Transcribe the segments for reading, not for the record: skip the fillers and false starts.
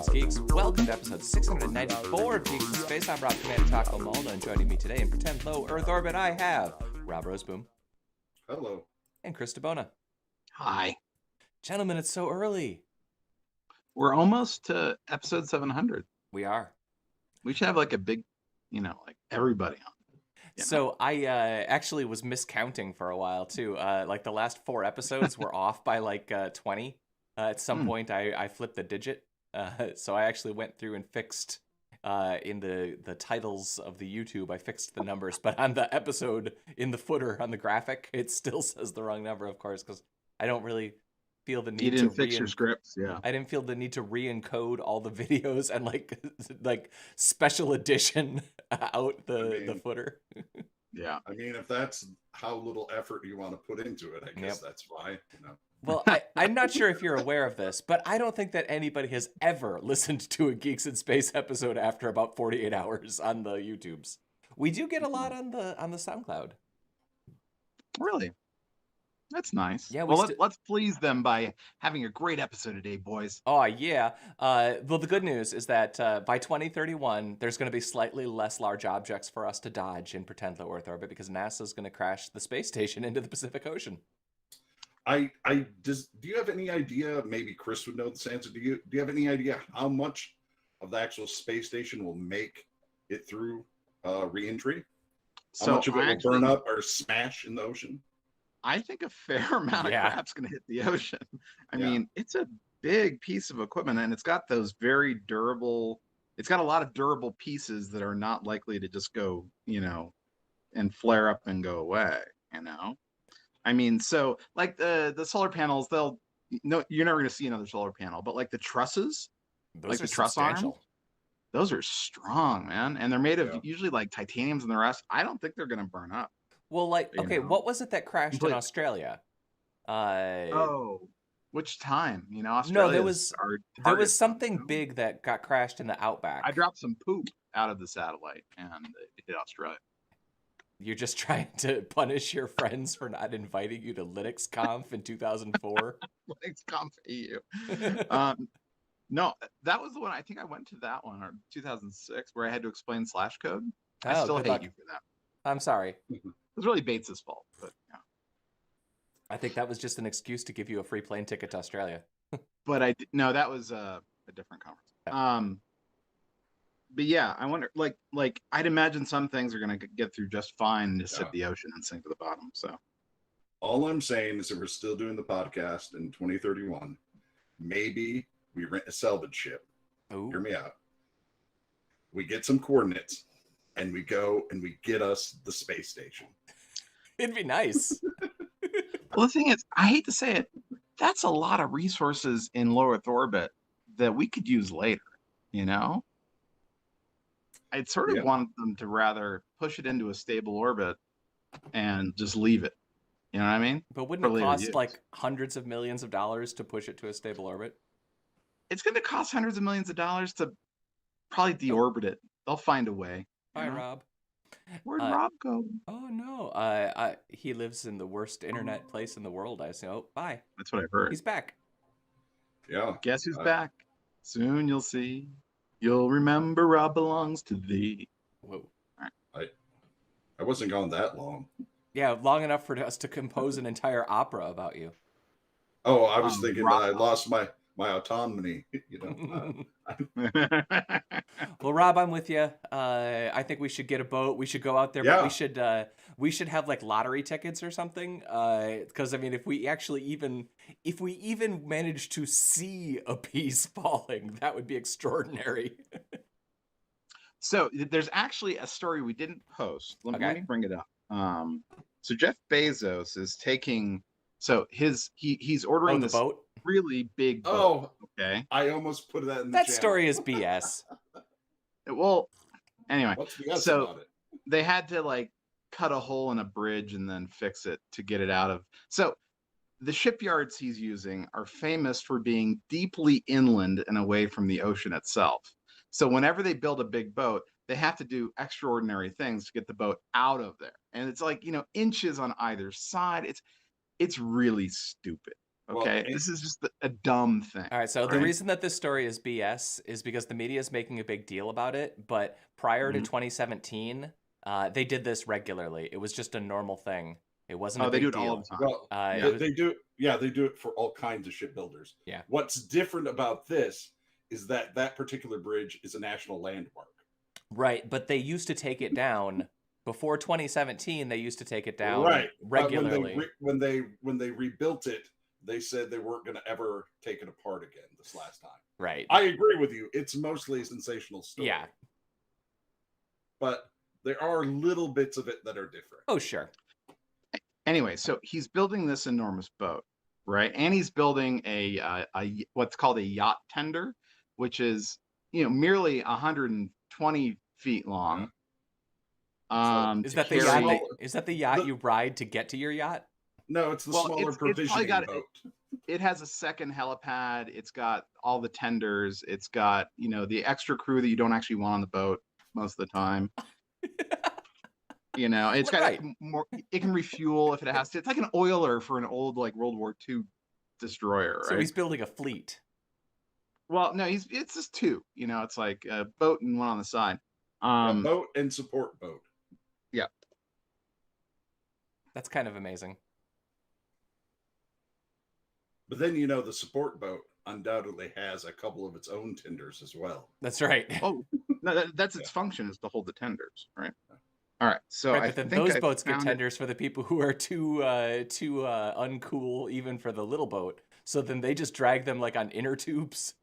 Greetings, geeks. Welcome to episode 694 of Geeks in Space. I'm Rob Commander Taco Maldo, and joining me today in Pretend Low Earth Orbit, I have Rob Roseboom. Hello. And Chris DeBona. Hi. Gentlemen, it's so early. We're almost to episode 700. We are. We should have like a big, like everybody on. So I actually was miscounting for a while too. Like the last 4 episodes were off by like 20. At some point I flipped the digit. So I actually went through and fixed in the titles of the YouTube, I fixed the numbers, but on the episode in the footer on the graphic, it still says the wrong number, of course, because I don't really feel the need you didn't fix your scripts. Yeah. I didn't feel the need to re-encode all the videos and like special edition out the footer. Yeah. I mean, if that's how little effort you want to put into it, I guess that's fine. Well, I'm not sure if you're aware of this, but I don't think that anybody has ever listened to a Geeks in Space episode after about 48 hours on the YouTubes. We do get a lot on the SoundCloud. Really? That's nice. Yeah. Well, let's please them by having a great episode today, boys. Oh, yeah. Well, the good news is that by 2031, there's going to be slightly less large objects for us to dodge in Pretend Low Earth Orbit because NASA's going to crash the space station into the Pacific Ocean. Do you have any idea? Maybe Chris would know this answer. Do you have any idea how much of the actual space station will make it through re-entry? How much of it will burn up or smash in the ocean? I think a fair amount of crap's going to hit the ocean. I mean, it's a big piece of equipment, and it's got those very durable. It's got a lot of durable pieces that are not likely to just go, and flare up and go away. I mean, so like the solar panels, you're never going to see another solar panel, but like the trusses, those like are the truss arms, those are strong, man, and they're made of usually like titaniums and the rest. I don't think they're going to burn up. Well, what was it that crashed in Australia? Which time? Australia. No, there was something big that got crashed in the outback. I dropped some poop out of the satellite and it hit Australia. You're just trying to punish your friends for not inviting you to LinuxConf in 2004? LinuxConf EU. No, that was the one. I think I went to that one, or 2006, where I had to explain slash code. I still hate you for that. I'm sorry. It was really Bates's fault, but yeah. I think that was just an excuse to give you a free plane ticket to Australia. But no, that was a different conference. Yeah. But yeah, I wonder, like I'd imagine some things are going to get through just fine and just hit the ocean and sink to the bottom. So all I'm saying is that we're still doing the podcast in 2031. Maybe we rent a salvage ship. Ooh. Hear me out. We get some coordinates and we go and we get us the space station. It'd be nice. Well, the thing is, I hate to say it, that's a lot of resources in low Earth orbit that we could use later, I'd sort of want them to rather push it into a stable orbit and just leave it. You know what I mean? But wouldn't it cost like hundreds of millions of dollars to push it to a stable orbit? It's going to cost hundreds of millions of dollars to probably deorbit it. They'll find a way. Bye, Rob. Where'd Rob go? Oh, no. He lives in the worst internet place in the world, I assume. Oh, bye. That's what I've heard. He's back. Yeah. Guess who's back? Soon you'll see. You'll remember Rob belongs to thee. Whoa. I wasn't gone that long. Yeah, long enough for us to compose an entire opera about you. Oh, I was thinking that I lost my autonomy, Well, Rob, I'm with you. I think we should get a boat. We should go out there, but we should have like lottery tickets or something. Because I mean, if we even manage to see a piece falling, that would be extraordinary. So there's actually a story we didn't post. Let me bring it up. So Jeff Bezos is taking. So he's ordering this boat. Really big boat. Okay. I almost put that in the That channel. story is BS. Well, anyway. What's BS so about it? They had to like cut a hole in a bridge and then fix it to get it out of. So the shipyards he's using are famous for being deeply inland and away from the ocean itself. So whenever they build a big boat, they have to do extraordinary things to get the boat out of there. And it's like, inches on either side. it's really stupid. Okay, Well, this is just a dumb thing. All right, so the reason that this story is BS is because the media is making a big deal about it, but prior to 2017, they did this regularly. It was just a normal thing. It wasn't a big deal. They do it all the time. Well, they do. Yeah, they do it for all kinds of shipbuilders. Yeah. What's different about this is that that particular bridge is a national landmark. Right, but they used to take it down before 2017. They used to take it down regularly. When they rebuilt it, they said they weren't going to ever take it apart again this last time. Right. I agree with you. It's mostly a sensational story. Yeah. But there are little bits of it that are different. Oh, sure. Anyway, so he's building this enormous boat, right? And he's building a what's called a yacht tender, which is, merely 120 feet long. Is that the yacht? Is that the yacht you ride to get to your yacht? No, it's the smaller provisioning boat. It has a second helipad. It's got all the tenders. It's got, the extra crew that you don't actually want on the boat most of the time. It's got more. It can refuel if it has to. It's like an oiler for an old World War II destroyer, right? So he's building a fleet. Well, no, it's just two. It's like a boat and one on the side. A boat and support boat. Yeah. That's kind of amazing. But then the support boat undoubtedly has a couple of its own tenders as well. That's right. Oh, no, that's its function, is to hold the tenders, right? All right. So but then those boats get tenders for the people who are too uncool even for the little boat. So then they just drag them on inner tubes,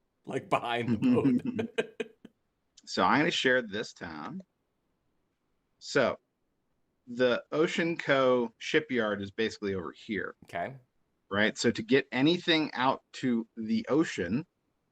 behind the boat. So I'm going to share this town. So the Ocean Co. shipyard is basically over here. Okay. Right. So to get anything out to the ocean,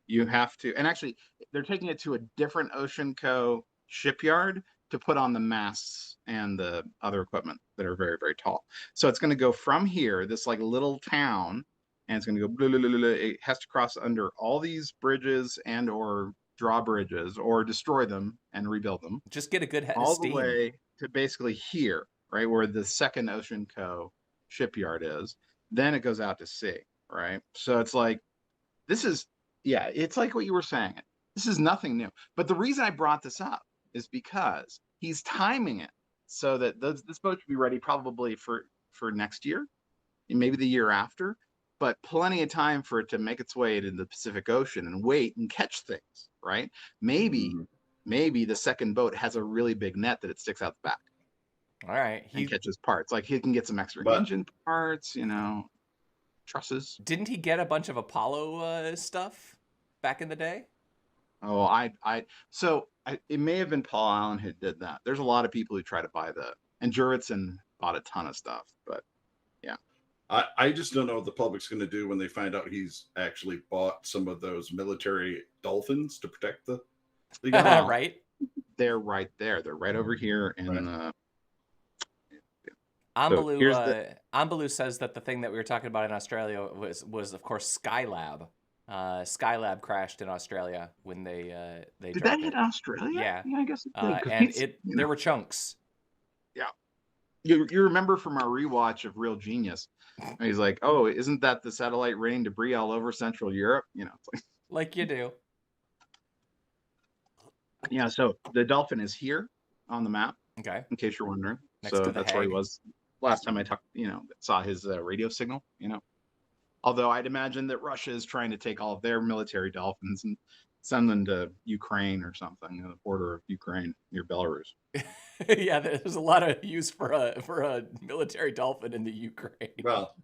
you have to, and actually they're taking it to a different Ocean Co. shipyard to put on the masts and the other equipment that are very, very tall. So it's going to go from here, this little town, and it's going to go, blah, blah, blah, blah. It has to cross under all these bridges and or drawbridges or destroy them and rebuild them. Just get a good head all of steam. The way to basically here, right, where the second Ocean Co. shipyard is. Then it goes out to sea, right? So it's it's like what you were saying. This is nothing new. But the reason I brought this up is because he's timing it so that this boat should be ready probably for next year, and maybe the year after, but plenty of time for it to make its way into the Pacific Ocean and wait and catch things, right? Maybe the second boat has a really big net that it sticks out the back. All right. He catches parts. He can get some extra engine parts, trusses. Didn't he get a bunch of Apollo stuff back in the day? Oh, it may have been Paul Allen who did that. There's a lot of people who try to buy and Jurvetson bought a ton of stuff, but yeah. I just don't know what the public's going to do when they find out he's actually bought some of those military dolphins to protect the right? They're right there. They're right over here in the. Ambaloo says that the thing that we were talking about in Australia was of course Skylab. Skylab crashed in Australia when they did that hit Australia? Yeah, I guess it did. And there were chunks. Yeah, you remember from our rewatch of Real Genius? He's like, "Oh, isn't that the satellite raining debris all over Central Europe?" It's like you do. Yeah. So the dolphin is here on the map. Okay. In case you're wondering, Next to that's Hague. where he was last time I talked. Saw his radio signal. Although I'd imagine that Russia is trying to take all of their military dolphins and send them to Ukraine or something, the border of Ukraine near Belarus. Yeah, there's a lot of use for a military dolphin in the Ukraine. Well,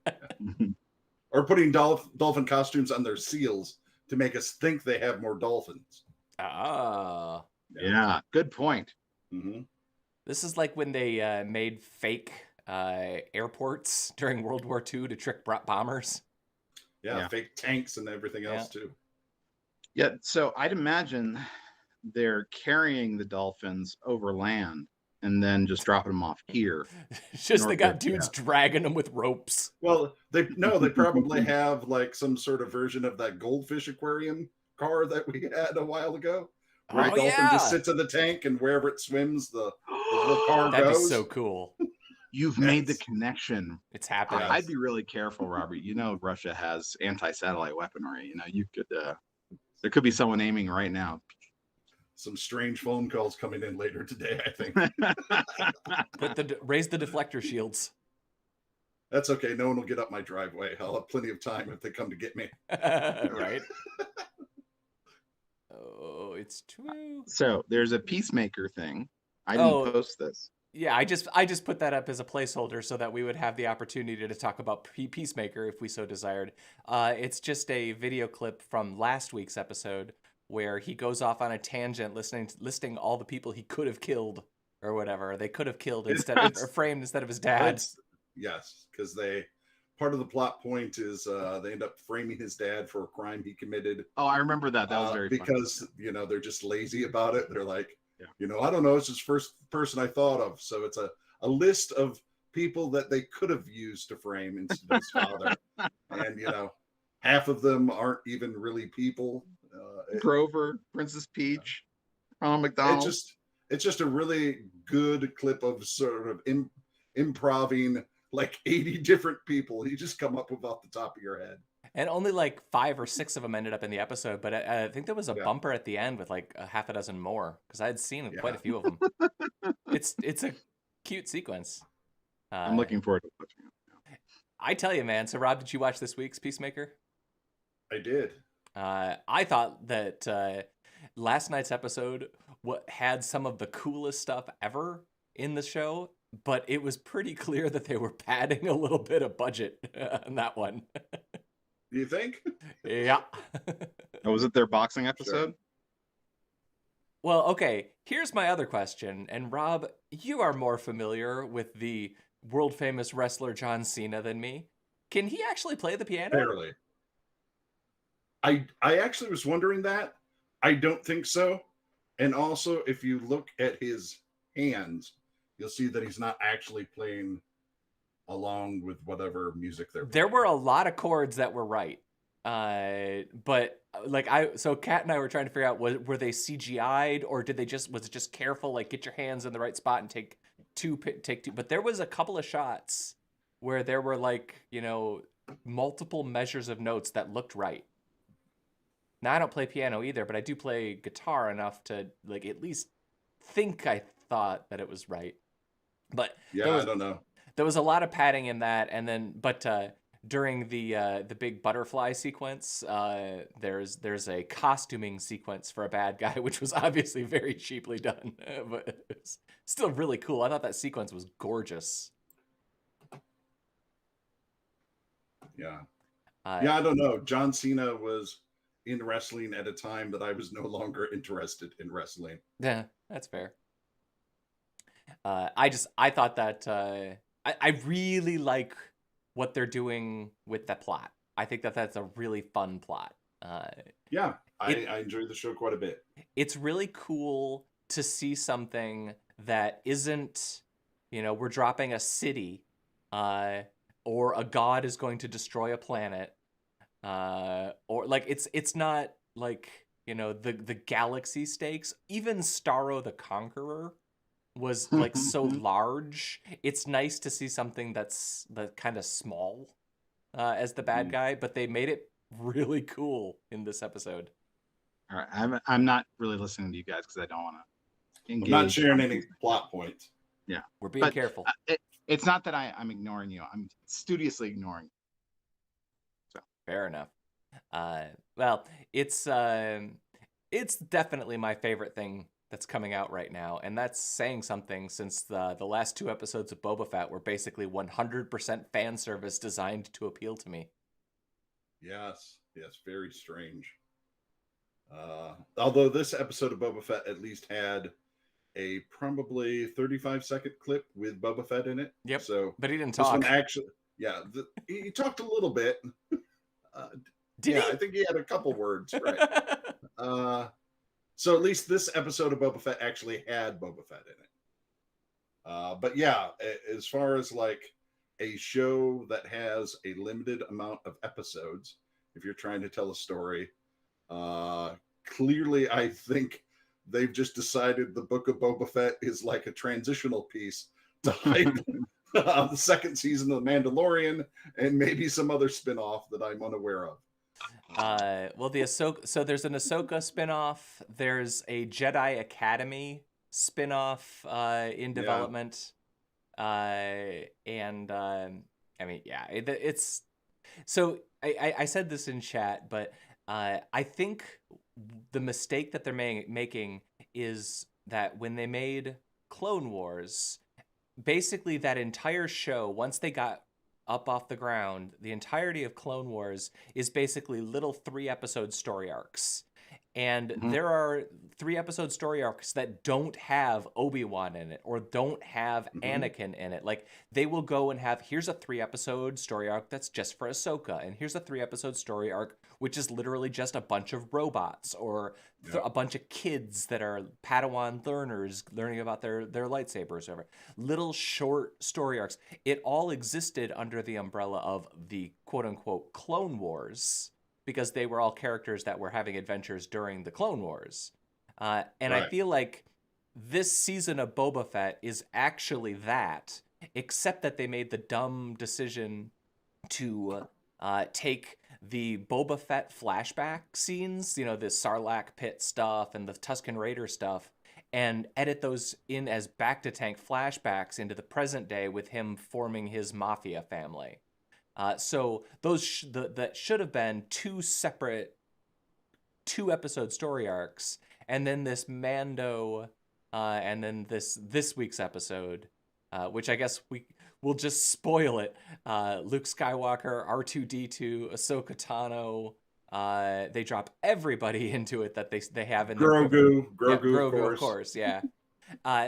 or putting dolphin costumes on their seals to make us think they have more dolphins. Ah, yeah, good point. Mm-hmm. This is like when they made fake airports during World War II to trick bombers. Yeah, fake tanks and everything else too. Yeah, so I'd imagine they're carrying the dolphins over land and then just dropping them off here. It's just they got dudes dragging them with ropes. Well, they probably have some sort of version of that goldfish aquarium car that we had a while ago. Where the dolphin just sits in the tank and wherever it swims, the little car That'd goes. Be so cool. You've made the connection. It's happening. I'd be really careful, Robert. You know, Russia has anti-satellite weaponry. You know, you could there could be someone aiming right now. Some strange phone calls coming in later today, I think. Raise the deflector shields. That's okay. No one will get up my driveway. I'll have plenty of time if they come to get me. Right. Oh, it's true. So there's a Peacemaker thing. I didn't post this. Yeah, I just put that up as a placeholder so that we would have the opportunity to talk about Peacemaker if we so desired. It's just a video clip from last week's episode where he goes off on a tangent listing all the people he could have killed or whatever. They could have killed or framed instead of his dad. Yes, because part of the plot point is they end up framing his dad for a crime he committed. Oh, I remember that. That was very because funny. You know, they're just lazy about it. They're like, you know, I don't know. It's his first person I thought of. So it's a list of people that they could have used to frame instead of his father. And, you know, half of them aren't even really people. Grover, Princess Peach, Ronald McDonald. It's just a really good clip of sort of improving like 80 different people you just come up with off the top of your head. And only like 5 or 6 of them ended up in the episode, but I think there was a bumper at the end with like a half a dozen more because I had seen quite a few of them. It's a cute sequence. I'm looking forward to watching it. I tell you, man. So, Rob, did you watch this week's Peacemaker? I did. I thought that last night's episode had some of the coolest stuff ever in the show, but it was pretty clear that they were padding a little bit of budget on that one. Do you think? Yeah. Was it their boxing episode? Sure. Well, okay. Here's my other question. And Rob, you are more familiar with the world famous wrestler John Cena than me. Can he actually play the piano? Barely. I actually was wondering that. I don't think so. And also, if you look at his hands, you'll see that he's not actually playing along with whatever music they're playing. There were a lot of chords that were right. But like so Kat and I were trying to figure out were they CGI'd or was it just careful, like get your hands in the right spot and take two, but there was a couple of shots where there were like, you know, multiple measures of notes that looked right. Now I don't play piano either, but I do play guitar enough to like at least think I thought that it was right. But yeah, I don't know. There was a lot of padding in that, and then during the big butterfly sequence, there's a costuming sequence for a bad guy, which was obviously very cheaply done, but it's still really cool. I thought that sequence was gorgeous. Yeah, I don't know. John Cena was in wrestling at a time that I was no longer interested in wrestling. Yeah, that's fair. I thought that I really like what they're doing with the plot. I think that that's a really fun plot. Yeah, I enjoyed the show quite a bit. It's really cool to see something that isn't, you know, we're dropping a city, or a god is going to destroy a planet, or like it's not like, you know, the galaxy stakes. Even Starro the Conqueror was like so large. It's nice to see something that's kind of small as the bad guy, but they made it really cool in this episode. All right, I'm not really listening to you guys because I don't want to engage. I'm not sharing any plot points. Yeah, we're being careful. It's not that I'm ignoring you. I'm studiously ignoring you. So fair enough. Well, it's definitely my favorite thing that's coming out right now, and that's saying something since the last 2 episodes of Boba Fett were basically 100% fan service designed to appeal to me. Yes, very strange. Although this episode of Boba Fett at least had a probably 35-second clip with Boba Fett in it. Yep. So, but he didn't talk. This one actually, he talked a little bit. Did he? I think he had a couple words. Right. So at least this episode of Boba Fett actually had Boba Fett in it. But yeah, as far as like a show that has a limited amount of episodes, if you're trying to tell a story, clearly I think they've just decided the Book of Boba Fett is like a transitional piece to hide the second season of The Mandalorian, and maybe some other spin-off that I'm unaware of. Well, the Ahsoka. So there's an Ahsoka spinoff. There's a Jedi Academy spinoff in development. And I mean, yeah, it's. So I said this in chat, but I think the mistake that they're making is that when they made Clone Wars, basically that entire show, once they got up off the ground, the entirety of Clone Wars is basically little 3-episode story arcs. And there are 3-episode story arcs that don't have Obi-Wan in it or don't have Anakin in it. Like, they will go and have, here's a 3-episode story arc that's just for Ahsoka, and here's a 3-episode story arc which is literally just a bunch of robots or a bunch of kids that are Padawan learners learning about their lightsabers or whatever. Little short story arcs. It all existed under the umbrella of the quote-unquote Clone Wars, because they were all characters that were having adventures during the Clone Wars. And I feel like this season of Boba Fett is actually that, except that they made the dumb decision to take the Boba Fett flashback scenes, you know, the Sarlacc pit stuff and the Tusken Raider stuff, and edit those in as back-to-tank flashbacks into the present day with him forming his mafia family. So those that should have been 2 separate 2-episode story arcs, and then this Mando, and then this week's episode, which I guess we'll just spoil it. Luke Skywalker, R2-D2, Ahsoka Tano, they drop everybody into it that they have in Grogu, of course, yeah.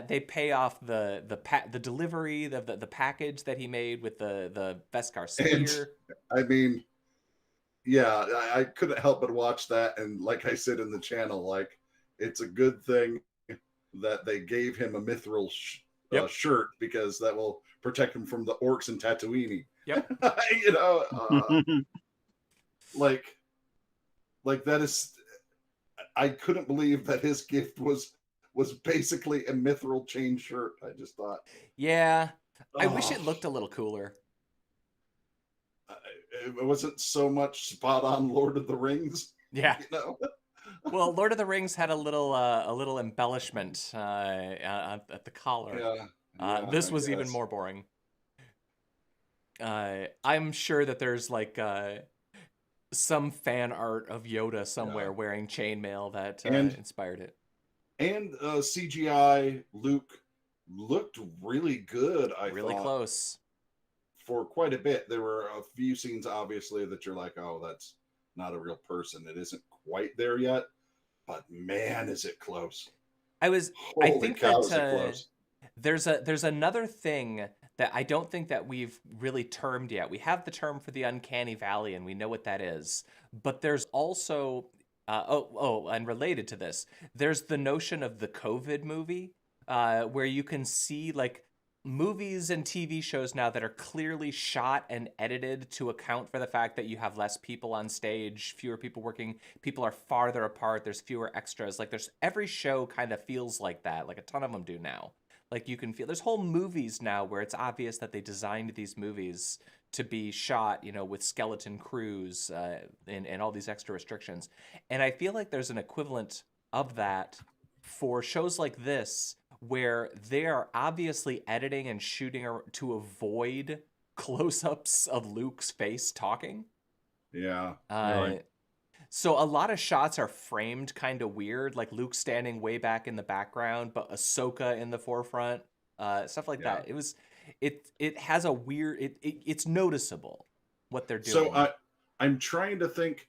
They pay off the delivery, the package that he made with the Beskar spear. And, I mean, yeah, I couldn't help but watch that, and like I said in the channel, like, it's a good thing that they gave him a mithril shirt, because that will protect him from the orcs and Tatooine. Yep. You know, like that is. I couldn't believe that his gift was basically a mithril chain shirt. I just thought. Yeah, I wish it looked a little cooler. It wasn't so much spot on Lord of the Rings. Yeah. You know? Well, Lord of the Rings had a little embellishment at the collar. Yeah, this was even more boring. I'm sure that there's like some fan art of Yoda somewhere wearing chainmail that inspired it. And CGI Luke looked really good. I really thought, close for quite a bit. There were a few scenes, obviously, that you're like, oh, that's not a real person. It isn't quite there yet, but man, is it close. I think that there's another thing that I don't think that we've really termed yet. We have the term for the uncanny valley, and we know what that is. But there's also and related to this, there's the notion of the COVID movie, where you can see like movies and TV shows now that are clearly shot and edited to account for the fact that you have less people on stage, fewer people working, people are farther apart, there's fewer extras. Like every show kind of feels like that, like a ton of them do now. Like you can feel there's whole movies now where it's obvious that they designed these movies to be shot, you know, with skeleton crews and all these extra restrictions. And I feel like there's an equivalent of that for shows like this, where they are obviously editing and shooting to avoid close-ups of Luke's face talking. Yeah. Right. So a lot of shots are framed kind of weird, like Luke standing way back in the background, but Ahsoka in the forefront, stuff like that. It has a weird. It's noticeable what they're doing. So I'm trying to think.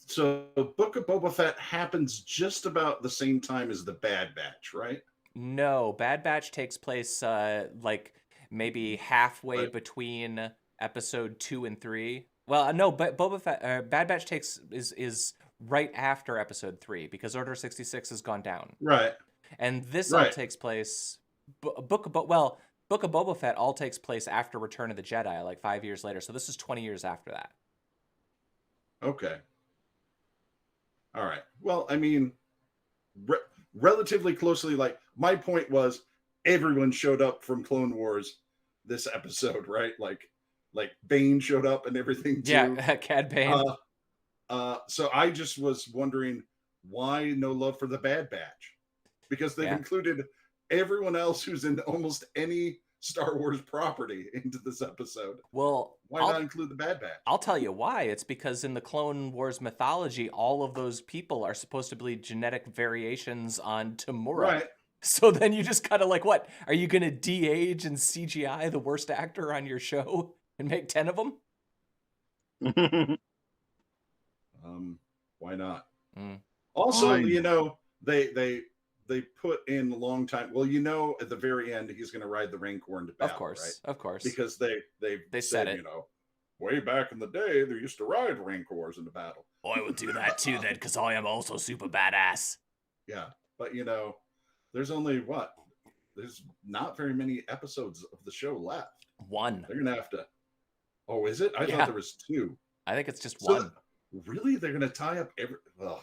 So Book of Boba Fett happens just about the same time as the Bad Batch, right? No, Bad Batch takes place like maybe halfway between episode 2 and 3. Well, no, but Boba Fett, Bad Batch is right after episode 3 because Order 66 has gone down. Right. And this all takes place. Book of Boba Fett all takes place after Return of the Jedi, like 5 years later. So this is 20 years after that. Okay. All right. Well, I mean, relatively closely. Like my point was, everyone showed up from Clone Wars this episode, right? Like Bane showed up and everything too. Yeah, Cad Bane. So I just was wondering why no love for the Bad Batch, because they've included everyone else who's in almost any Star Wars property into this episode. Well, why not include the Bad Batch? I'll tell you why. It's because in the Clone Wars mythology, all of those people are supposed to be genetic variations on Tamura. Right. So then you just kind of like, what? Are you going to de-age and CGI the worst actor on your show and make 10 of them? Why not? Also, they put in a long time. Well, at the very end, he's going to ride the Rancor into battle, of course, because they said it. Way back in the day, they used to ride Rancors into battle. I will do that too, then, because I am also super badass. Yeah, but there's only there's not very many episodes of the show left. One. They're gonna have to. Oh, is it? I thought there was 2. I think it's just one. Really? They're gonna tie up every. Ugh.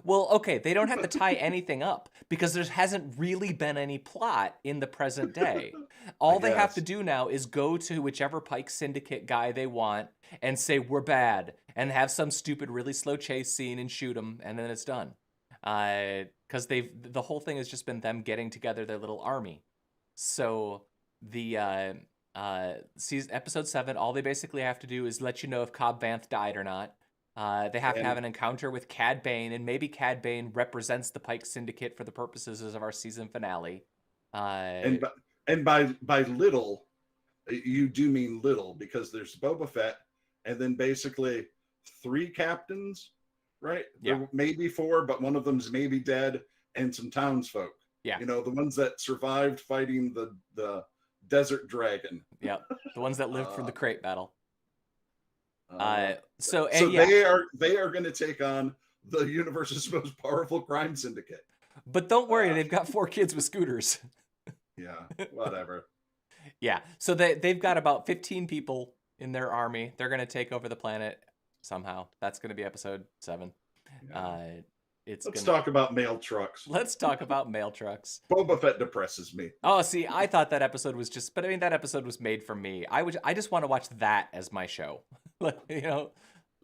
Well, okay, they don't have to tie anything up because there hasn't really been any plot in the present day. All they have to do now is go to whichever Pike Syndicate guy they want and say, we're bad, and have some stupid, really slow chase scene and shoot them, and then it's done. Because the whole thing has just been them getting together their little army. So the episode 7, all they basically have to do is let you know if Cobb Vanth died or not. They have to have an encounter with Cad Bane, and maybe Cad Bane represents the Pike Syndicate for the purposes of our season finale. And by little, you do mean little, because there's Boba Fett, and then basically 3 captains, right? Yeah. There may be 4, but one of them's maybe dead, and some townsfolk. Yeah. The ones that survived fighting the desert dragon. Yeah. The ones that lived from the crate battle. So they are going to take on the universe's most powerful crime syndicate. But don't worry, they've got 4 kids with scooters. Yeah, whatever. Yeah, so they've got about 15 people in their army. They're going to take over the planet somehow. That's going to be episode 7. Yeah. Let's talk about mail trucks. Let's talk about mail trucks. Boba Fett depresses me. Oh, see, I thought that episode was that episode was made for me. I just want to watch that as my show.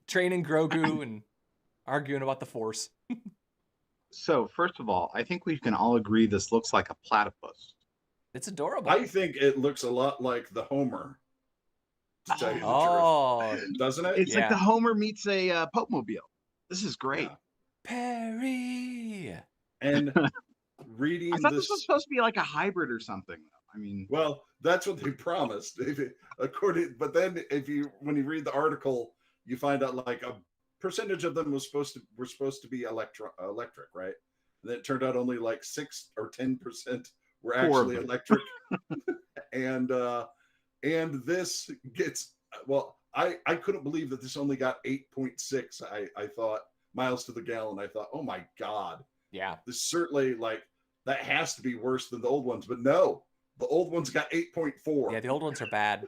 Training Grogu and arguing about the Force. So, first of all, I think we can all agree this looks like a platypus. It's adorable. I think it looks a lot like the Homer. To tell you the truth. Doesn't it? It's like the Homer meets a Pope Mobile. This is great. Yeah. Perry. And reading I thought this was supposed to be like a hybrid or something. I mean, well, that's what they promised. But then when you read the article, you find out like a percentage of them were supposed to be electric, right? And then it turned out only like 6 or 10% were actually electric. and this gets I couldn't believe that this only got 8.6. I thought miles to the gallon. I thought, oh my God. Yeah. This certainly that has to be worse than the old ones, but no. The old ones got 8.4. Yeah, the old ones are bad.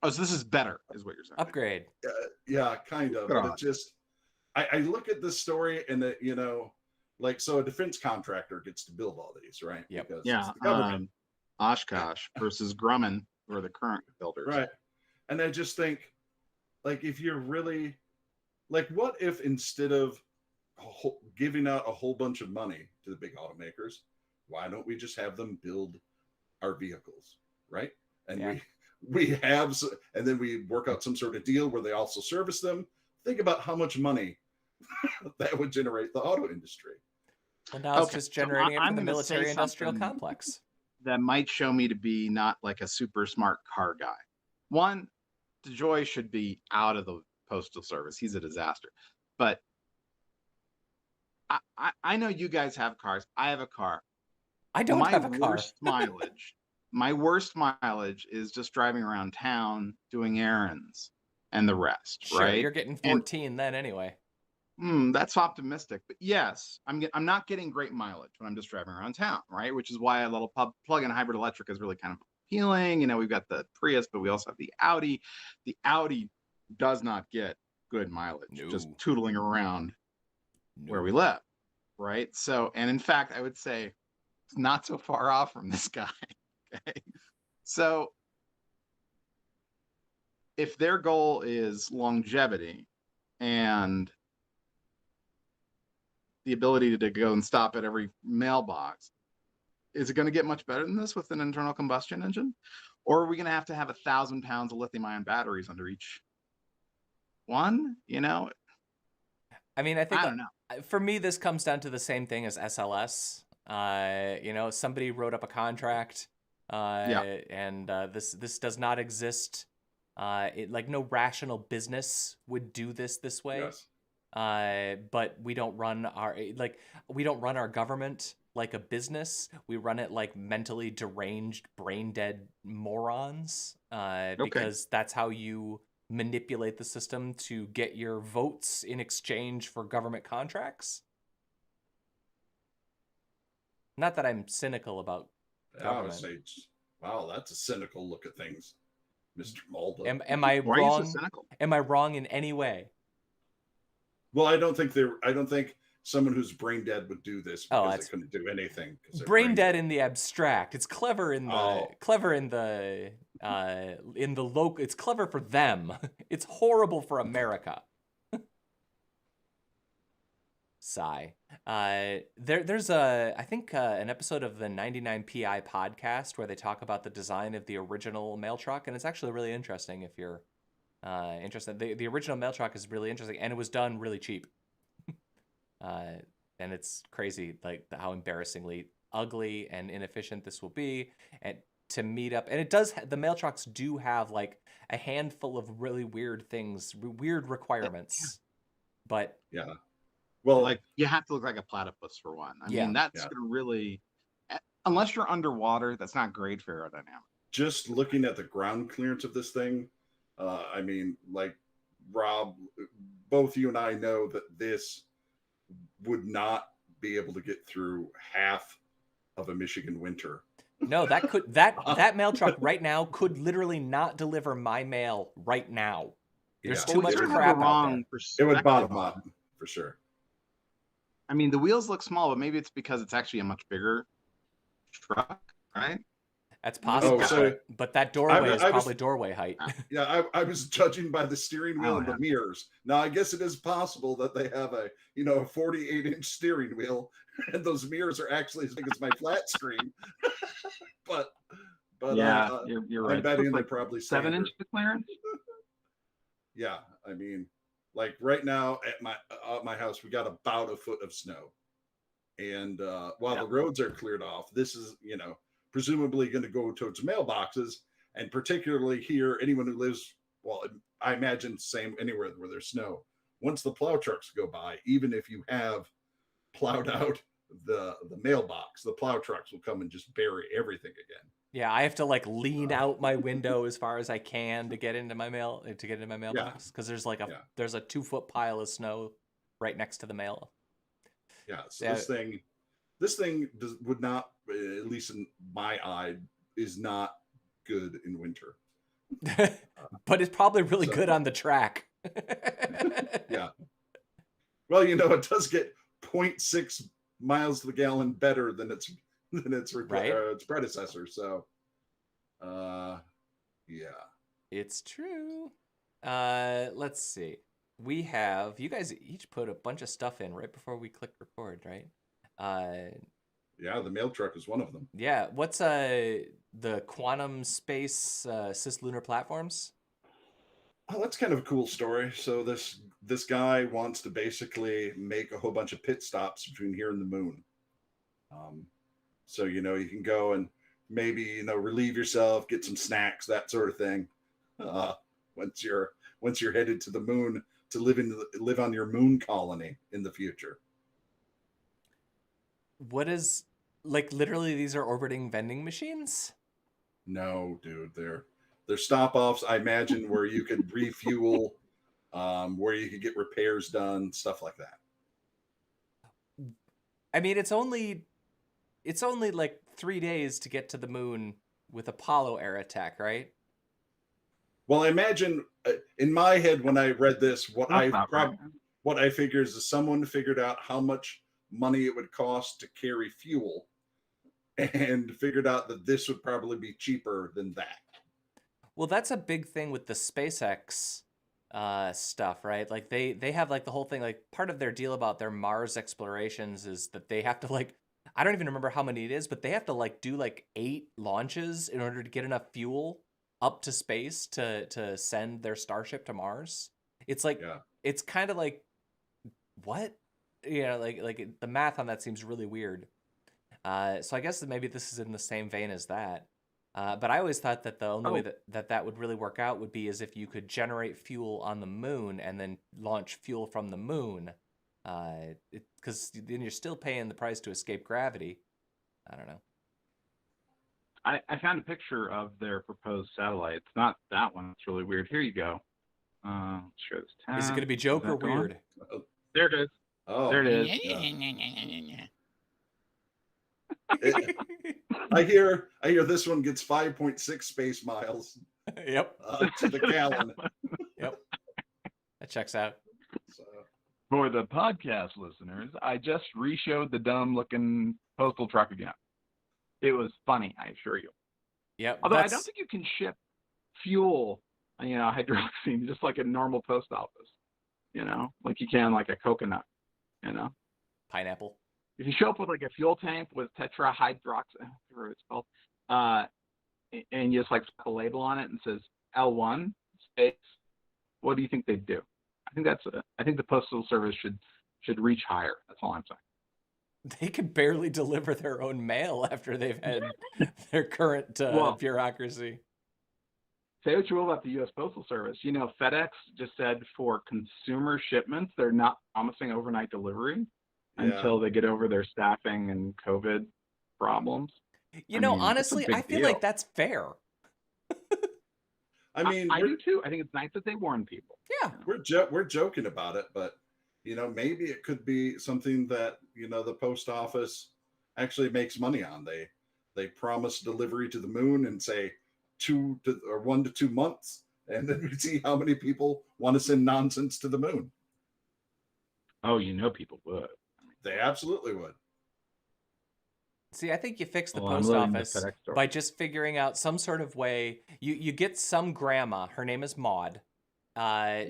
Oh, so this is better, is what you're saying. Upgrade. Yeah, kind of. But it just, I look at this story and so a defense contractor gets to build all these, right? Yep. Because yeah. it's the government. Oshkosh versus Grumman were the current builders. Right. And I just think, if you're really, what if instead of giving out a whole bunch of money to the big automakers, why don't we just have them build our vehicles, right? And we have, and then we work out some sort of deal where they also service them. Think about how much money that would generate the auto industry. Well, now it's just generating it for the military-industrial complex. That might show me to be not like a super smart car guy. One, DeJoy should be out of the postal service. He's a disaster. But I know you guys have cars. I have a car. I don't have a car. My worst mileage is just driving around town, doing errands, and the rest. Sure, right? You're getting 14 then anyway. That's optimistic, but yes, I'm not getting great mileage when I'm just driving around town, right? Which is why a little plug-in hybrid electric is really kind of appealing. We've got the Prius, but we also have the Audi. The Audi does not get good mileage, just tootling around where we live, right? So, and in fact, I would say it's not so far off from this guy. Okay, so if their goal is longevity and the ability to go and stop at every mailbox, is it going to get much better than this with an internal combustion engine? Or are we going to have 1,000 pounds of lithium-ion batteries under each one? You know, I mean, I think I don't know. For me, this comes down to the same thing as SLS. You know, somebody wrote up a contract, and this does not exist. Like no rational business would do this way. Yes. But we don't run our government like a business. We run it like mentally deranged, brain dead morons. Because that's how you manipulate the system to get your votes in exchange for government contracts. Not that I'm cynical about government. I would say, wow, that's a cynical look at things, Mr. Mulder. Am I Why wrong? are you so cynical? Am I wrong in any way? Well, I don't think someone who's brain dead would do this because they couldn't do anything. Brain dead in the abstract. It's clever in the local. It's clever for them. It's horrible for America. Sigh. There's I think an episode of the 99PI podcast where they talk about the design of the original mail truck, and it's actually really interesting if you're interested. The original mail truck is really interesting, and it was done really cheap. And it's crazy, like how embarrassingly ugly and inefficient this will be, and to meet up. And it does. The mail trucks do have like a handful of really weird things, weird requirements, but yeah. Well, like you have to look like a platypus for one. I mean, that's gonna really, unless you're underwater, that's not great for aerodynamics. Just looking at the ground clearance of this thing, I mean, like Rob, both you and I know that this would not be able to get through half of a Michigan winter. No, that mail truck right now could literally not deliver my mail right now. There's too much crap out there. It would bottom up for sure. I mean, the wheels look small, but maybe it's because it's actually a much bigger truck, right? That's possible, but that doorway is probably doorway height. Yeah, I was judging by the steering wheel and the mirrors. Now, I guess it is possible that they have a 48-inch steering wheel, and those mirrors are actually as big as my flat screen. but yeah, you're right. I'm betting they're probably 7-inch clearance. Yeah, I mean, like right now at my house, we got about a foot of snow, and while the roads are cleared off, this is presumably going to go towards mailboxes, and particularly here, anyone who lives, well, I imagine same anywhere where there's snow. Once the plow trucks go by, even if you have plowed out the mailbox, the plow trucks will come and just bury everything again. Yeah, I have to like lean out my window as far as I can to get into my mailbox because there's like there's a 2-foot pile of snow right next to the mail. Yeah, so this thing would not, at least in my eye, is not good in winter. But it's probably really good on the track. Yeah. Well, it does get 0.6 miles to the gallon better than its predecessor. So, yeah. It's true. Let's see. You guys each put a bunch of stuff in right before we click record, right? Yeah, the mail truck is one of them. Yeah. What's the quantum space cislunar platforms? Oh, that's kind of a cool story. So this guy wants to basically make a whole bunch of pit stops between here and the moon. So you can go and maybe relieve yourself, get some snacks, that sort of thing. Once you're headed to the moon to live on your moon colony in the future. What is literally these are orbiting vending machines? No, dude, they're stop-offs, I imagine, where you could refuel, where you could get repairs done, stuff like that. I mean, it's only like 3 days to get to the moon with Apollo era tech, right? Well, I imagine in my head when I read this, what I figure is someone figured out how much money it would cost to carry fuel, and figured out that this would probably be cheaper than that. Well, that's a big thing with the SpaceX stuff, right? Like they have like the whole thing, like part of their deal about their Mars explorations is that they have to like, I don't even remember how many it is, but they have to like do like 8 launches in order to get enough fuel up to space to send their Starship to Mars. It's like Yeah. it's kind of like what? The math on that seems really weird. So I guess that maybe this is in the same vein as that. But I always thought that the only way that would really work out would be as if you could generate fuel on the moon and then launch fuel from the moon. Because then you're still paying the price to escape gravity. I don't know. I found a picture of their proposed satellite. It's not that one. It's really weird. Here you go. Let's share this tab. Is it going to be joke or weird? There it is. Oh, there it is. I hear this one gets 5.6 space miles. Yep. To the gallon. Yep. That checks out. So. For the podcast listeners, I just re-showed the dumb-looking postal truck again. It was funny, I assure you. Yep. Although I don't think you can ship fuel, hydroxine, just like a normal post office. Like you can like a coconut. Pineapple. If you show up with like a fuel tank with tetrahydroxy, whatever it's called, and you just like slap a label on it and says L1 space, what do you think they'd do? I think the postal service should reach higher. That's all I'm saying. They could barely deliver their own mail after they've had their current bureaucracy. Say what you will about the U.S. Postal Service. FedEx just said for consumer shipments, they're not promising overnight delivery until they get over their staffing and COVID problems. Honestly, I feel like that's fair. I mean, I do too. I think it's nice that they warn people. Yeah, we're joking about it, but maybe it could be something that the post office actually makes money on. They promise delivery to the moon and say 1 to 2 months, and then we see how many people want to send nonsense to the moon. Oh, people would. They absolutely would. See, I think you fix the post office by just figuring out some sort of way. You get some grandma. Her name is Maud.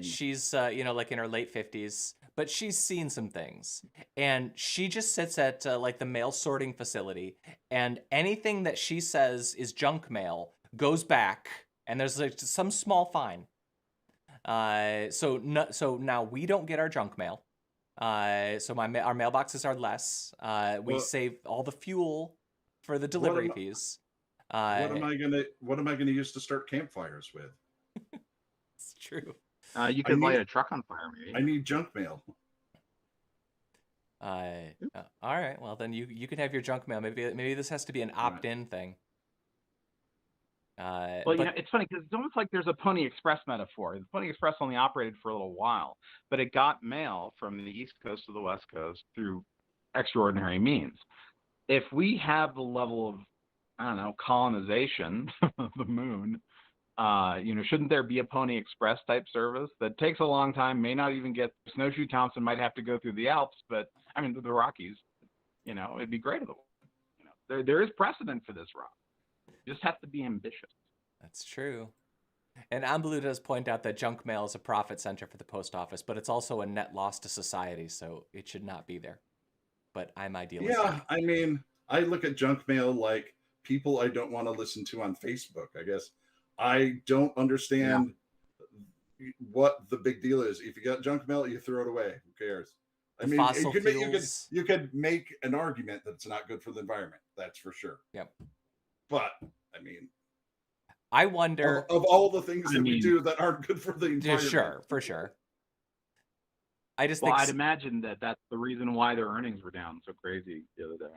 She's like in her late 50s, but she's seen some things, and she just sits at like the mail sorting facility, and anything that she says is junk mail goes back, and there's like some small fine. So now we don't get our junk mail. So our mailboxes are less. We save all the fuel for the delivery fees. What am I gonna use to start campfires with? It's true. You could light a truck on fire, maybe. I need junk mail. All right. Well, then you can have your junk mail. Maybe this has to be an opt-in thing. It's funny because it's almost like there's a Pony Express metaphor. The Pony Express only operated for a little while, but it got mail from the East Coast to the West Coast through extraordinary means. If we have the level of, colonization of the moon, shouldn't there be a Pony Express type service that takes a long time, may not even get Snowshoe Thompson, might have to go through the Alps, but the Rockies, it'd be great. There is precedent for this, Rob. You just have to be ambitious. That's true. And Amblue does point out that junk mail is a profit center for the post office, but it's also a net loss to society, so it should not be there. But I'm idealistic. Yeah, I look at junk mail like people I don't want to listen to on Facebook, I guess. I don't understand what the big deal is. If you got junk mail, you throw it away. Who cares? You could make an argument that it's not good for the environment. That's for sure. Yep. But I wonder of all the things that we do that aren't good for the environment. For sure. I just I'd imagine that's the reason why their earnings were down so crazy the other day.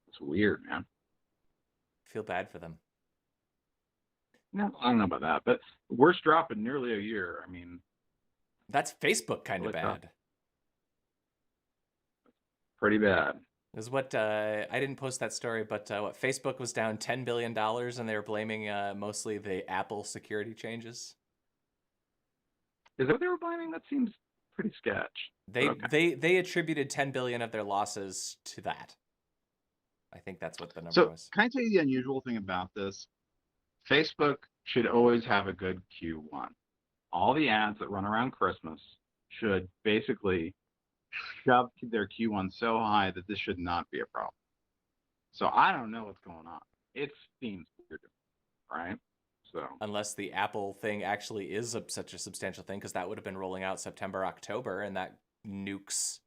It's weird, man. I feel bad for them. No, I don't know about that, but worst drop in nearly a year. That's Facebook kind of bad. Pretty bad. Is what I didn't post that story, but what Facebook was down $10 billion, and they were blaming mostly the Apple security changes. Is that what they were blaming? That seems pretty sketch. They attributed 10 billion of their losses to that. I think that's what the number was. Can I tell you the unusual thing about this? Facebook should always have a good Q1. All the ads that run around Christmas should basically shove their Q1 so high that this should not be a problem. So I don't know what's going on. It seems weird, right? So unless the Apple thing actually is such a substantial thing, because that would have been rolling out September, October, and that nukes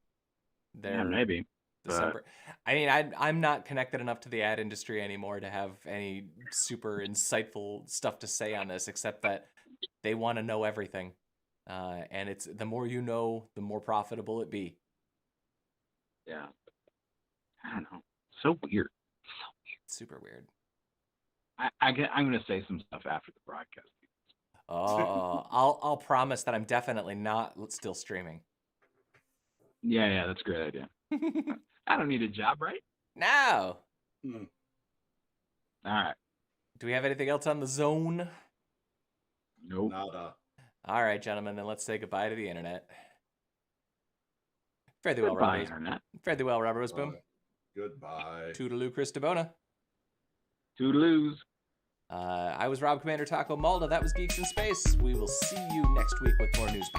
their maybe December. I mean, I'm not connected enough to the ad industry anymore to have any super insightful stuff to say on this, except that they want to know everything. And it's the more you know, the more profitable it be. Yeah. I don't know. So weird. Super weird. I'm going to say some stuff after the broadcast. Oh, I'll promise that I'm definitely not still streaming. Yeah, that's a great idea. I don't need a job, right? No. Hmm. All right. Do we have anything else on the zone? Nope. Nada. All right, gentlemen, then let's say goodbye to the internet. Fare thee Goodbye, well, internet. Fare thee well, Robert Wisboom. Goodbye. Toodaloo, Chris DeBona. Toodaloos. I was Rob Commander Taco Malda. That was Geeks in Space. We will see you next week with more news.